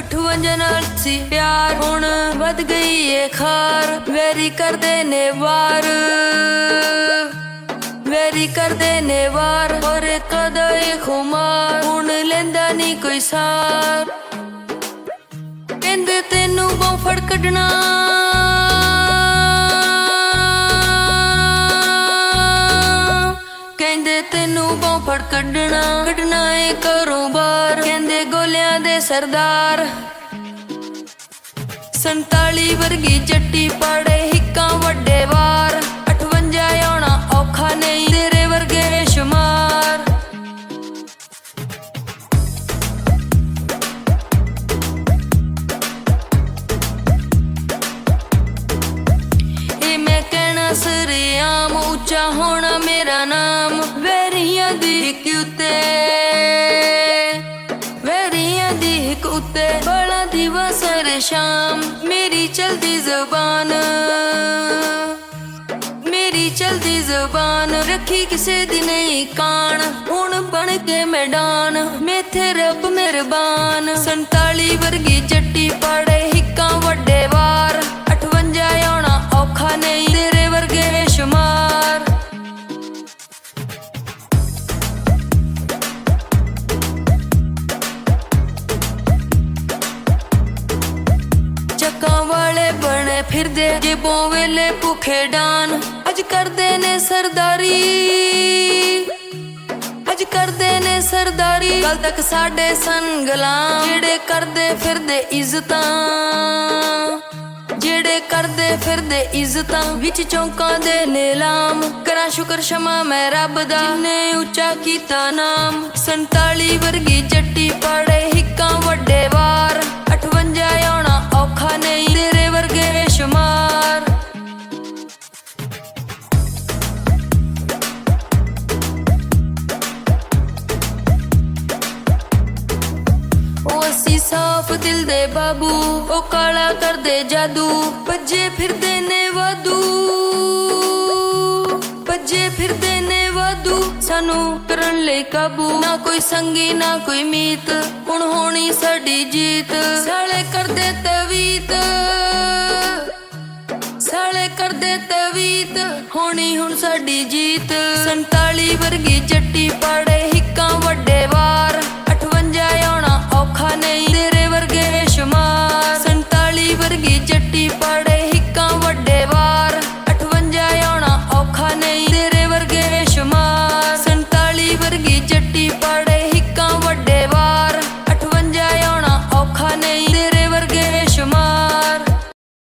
58 ਨਾਲ ਸੀ ਪਿਆਰ, ਹੁਣ ਵੱਧ ਗਈ ਏ ਖਾਰ। ਵੈਰੀ ਕਰਦੇ ਨੇ ਵਾਰ, ਵੈਰੀ ਕਰਦੇ ਨੇ ਵਾਰ, ਔਰ ਕਦਾ ਏ ਖੁਮਾਰ, ਹੁਣ ਲੈਂਦਾ ਨਹੀਂ ਕੋਈ ਸਾਰ। ਕਹਿੰਦੇ ਤੈਨੂੰ ਬਾਂਹ ਫੜ ਕੱਢਣਾ, ਕਹਿੰਦੇ ਤੈਨੂੰ ਬਾਂਹ ਫੜ ਕੱਢਣਾ, ਕੱਢਣਾ ਏ ਘਰੋਂ ਬਾਹਰ। ਕਹਿੰਦੇ ਗੋਲਿਆਂ ਦੇ ਸਰਦਾਰ 47 ਵਰਗੀ ਜੱਟੀ ਪਾੜੇ ਹਿੱਕਾਂ ਵੱਡੇ ਵਾਰ। 58 ਆਉਣਾ ਔਖਾ ਨਹੀਂ ਤੇਰੇ ਵਰਗੇ ਸ਼ਮਾਰ। ਇਹ ਮੈਂ ਕਹਿਣਾ ਸਰੇਆਮ, ਉੱਚਾ ਹੋਣਾ ਮੇਰਾ ਨਾਮ। ਵੈਰੀਆਂ ਦੀ ਹਿੱਕ ਉੱਤੇ, ਵੈਰੀਆਂ ਦੀ ਹਿੱਕ ਉੱਤੇ ਬਾਲਾਂ ਦੀ ਵਸਰ ਸ਼ਾਮ। ਮੇਰੀ ਚਲਦੀ ਜ਼ਬਾਨ, ਮੇਰੀ ਚਲਦੀ ਜ਼ਬਾਨ, ਰੱਖੀ ਕਿਸੇ ਦੀ ਨਹੀਂ ਕਾਣ। ਹੁਣ ਬਣ ਕੇ ਮੈਦਾਨ, ਮੇਥੇ ਰੱਬ ਮਿਹਰਬਾਨ। 47 ਵਰਗੀ ਜੱਟੀ ਪਾੜੇ ਹਿੱਕਾਂ ਵੱਡੇ ਵਾਰ। 58 ਆਉਣਾ ਔਖਾ ਨਹੀਂ ਤੇਰੇ ਵਰਗੇ ਸ਼ਮਾਰ। ਚੱਕਾਂ ਵਾਲੇ ਬਣੇ ਫਿਰਦੇ ਜੇਬੋਂ ਵੇਲੇ ਭੁੱਖੇ ਡਾਨ। ਅੱਜ ਕਰਦੇ ਨੇ ਸਰਦਾਰੀ, ਅੱਜ ਕਰਦੇ ਨੇ ਸਰਦਾਰੀ। ਕੱਲ ਤੱਕ ਸਾਡੇ ਸਨ ਗੁਲਾਮ, ਜਿਹੜੇ ਕਰਦੇ ਫਿਰਦੇ ਇੱਜ਼ਤਾਂ, ਜਿਹੜੇ ਕਰਦੇ ਫਿਰਦੇ ਇੱਜ਼ਤਾਂ। ਵਿੱਚ ਚੌਂਕਾਂ ਦੇ ਨੀਲਾਮ, ਕਰਾਂ ਸ਼ੁਕਰ ਸ਼ਮਾ ਮੈਂ ਰੱਬ ਦਾ, ਜਿਨੇ ਉੱਚਾ ਕੀਤਾ ਨਾਮ। 47 ਵਰਗੀ ਜੱਟੀ ਪਾੜੇ ਹਿੱਕਾਂ ਵੱਡੇ ਵਾਰ। 58 ਆਉਣਾ ਔਖਾ ਨਹੀਂ ਤੇਰੇ ਵਰਗੇ ਸ਼ਮਾਰ। ਉਹ ਅਸੀਂ ਸਾਫ਼ ਦਿਲ ਦੇ ਬਾਬੂ, ਉਹ ਕਾਲਾ ਕਰਦੇ ਜਾਦੂ। ਭੱਜੇ ਫਿਰਦੇ ਨੇ ਵਾਧੂ, ਭੱਜੇ ਫਿਰਦੇ ਨੇ ਵਾਧੂ, ਸਾਨੂੰ ਕਰਨ ਲਈ ਕਾਬੂ। ਨਾ ਕੋਈ ਸੰਗੀ ਨਾ ਕੋਈ ਮੀਤ, ਹੁਣ ਹੋਣੀ ਸਾਡੀ ਜੀਤ। ਸਾਲੇ ਕਰਦੇ ਤਵੀਤ, ਸਾਲੇ ਕਰਦੇ ਤਵੀਤ, ਹੋਣੀ ਹੁਣ ਸਾਡੀ ਜੀਤ। 47 ਵਰਗੀ ਜੱਟੀ ਪਾੜੇ